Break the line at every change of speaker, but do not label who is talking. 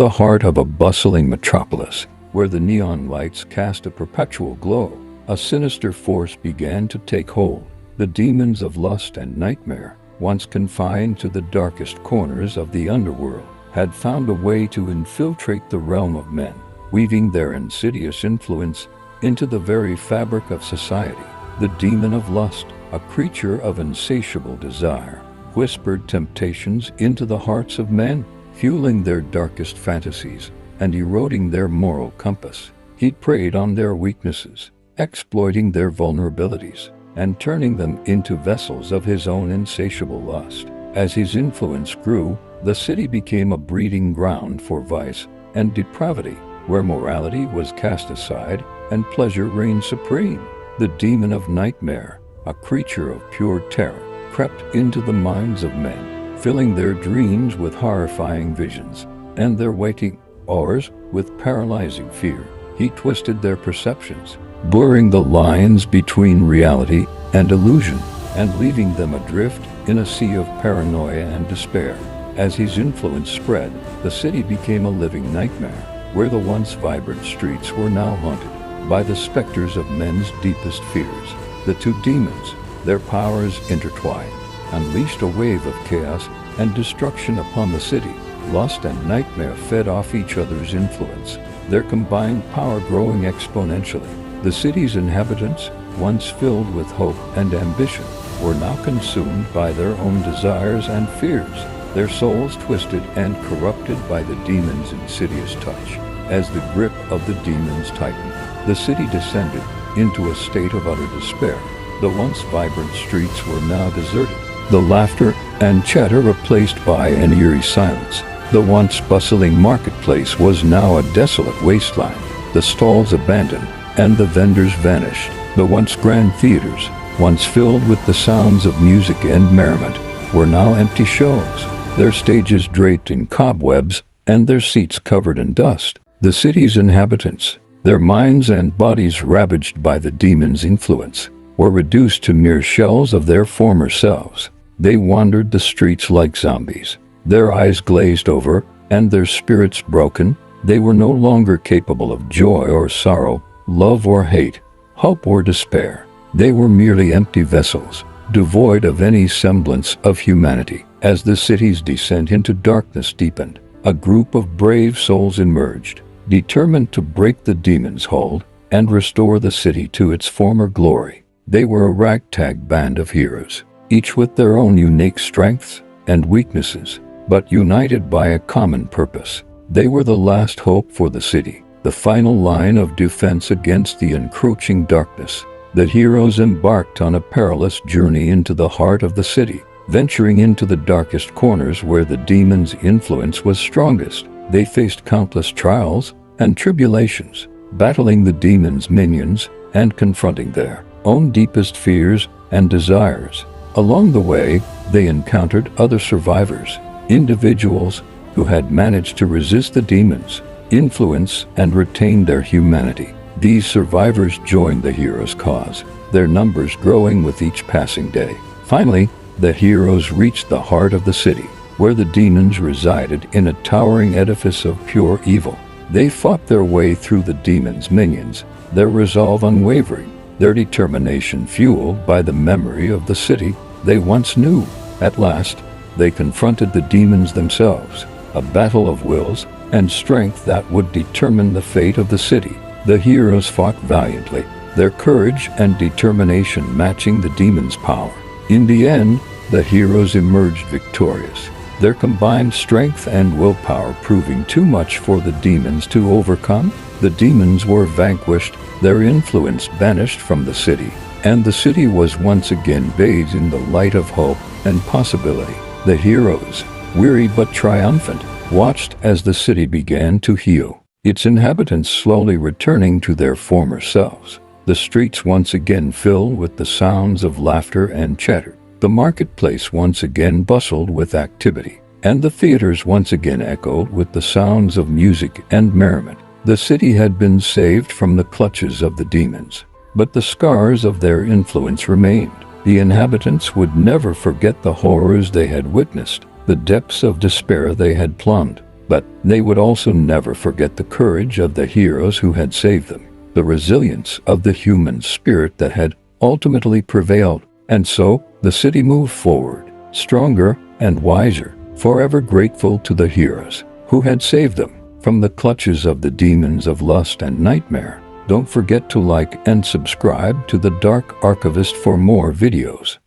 the heart of a bustling metropolis, where the neon lights cast a perpetual glow, a sinister force began to take hold. The demons of lust and nightmare, once confined to the darkest corners of the underworld, had found a way to infiltrate the realm of men, weaving their insidious influence into the very fabric of society. The demon of lust, a creature of insatiable desire, whispered temptations into the hearts of men, fueling their darkest fantasies and eroding their moral compass. He preyed on their weaknesses, exploiting their vulnerabilities, and turning them into vessels of his own insatiable lust. As his influence grew, the city became a breeding ground for vice and depravity, where morality was cast aside and pleasure reigned supreme. The demon of nightmare, a creature of pure terror, crept into the minds of men, filling their dreams with horrifying visions and their waking hours with paralyzing fear. He twisted their perceptions, blurring the lines between reality and illusion, and leaving them adrift in a sea of paranoia and despair. As his influence spread, the city became a living nightmare, where the once vibrant streets were now haunted by the specters of men's deepest fears. The two demons, their powers intertwined, unleashed a wave of chaos and destruction upon the city. Lust and nightmare fed off each other's influence, their combined power growing exponentially. The city's inhabitants, once filled with hope and ambition, were now consumed by their own desires and fears, their souls twisted and corrupted by the demon's insidious touch. As the grip of the demons tightened, the city descended into a state of utter despair. The once vibrant streets were now deserted, the laughter and chatter replaced by an eerie silence. The once bustling marketplace was now a desolate wasteland, the stalls abandoned and the vendors vanished. The once grand theaters, once filled with the sounds of music and merriment, were now empty shows, their stages draped in cobwebs and their seats covered in dust. The city's inhabitants, their minds and bodies ravaged by the demon's influence, were reduced to mere shells of their former selves. They wandered the streets like zombies, their eyes glazed over and their spirits broken. They were no longer capable of joy or sorrow, love or hate, hope or despair. They were merely empty vessels, devoid of any semblance of humanity. As the city's descent into darkness deepened, a group of brave souls emerged, determined to break the demon's hold and restore the city to its former glory. They were a ragtag band of heroes, each with their own unique strengths and weaknesses, but united by a common purpose. They were the last hope for the city, the final line of defense against the encroaching darkness. The heroes embarked on a perilous journey into the heart of the city, venturing into the darkest corners where the demon's influence was strongest. They faced countless trials and tribulations, battling the demon's minions and confronting their own deepest fears and desires. Along the way, they encountered other survivors, individuals who had managed to resist the demon's influence and retain their humanity. These survivors joined the heroes' cause, their numbers growing with each passing day. Finally, the heroes reached the heart of the city, where the demons resided in a towering edifice of pure evil. They fought their way through the demon's minions, their resolve unwavering, their determination fueled by the memory of the city they once knew. At last, they confronted the demons themselves, a battle of wills and strength that would determine the fate of the city. The heroes fought valiantly, their courage and determination matching the demon's power. In the end, the heroes emerged victorious, their combined strength and willpower proving too much for the demons to overcome. The demons were vanquished, their influence banished from the city, and the city was once again bathed in the light of hope and possibility. The heroes, weary but triumphant, watched as the city began to heal, its inhabitants slowly returning to their former selves. The streets once again filled with the sounds of laughter and chatter. The marketplace once again bustled with activity, and the theaters once again echoed with the sounds of music and merriment. The city had been saved from the clutches of the demons, but the scars of their influence remained. The inhabitants would never forget the horrors they had witnessed, the depths of despair they had plumbed, But they would also never forget the courage of the heroes who had saved them, the resilience of the human spirit that had ultimately prevailed. And so, the city moved forward, stronger and wiser, forever grateful to the heroes who had saved them from the clutches of the demons of lust and nightmare. Don't forget to like and subscribe to the Dark Archivist for more videos.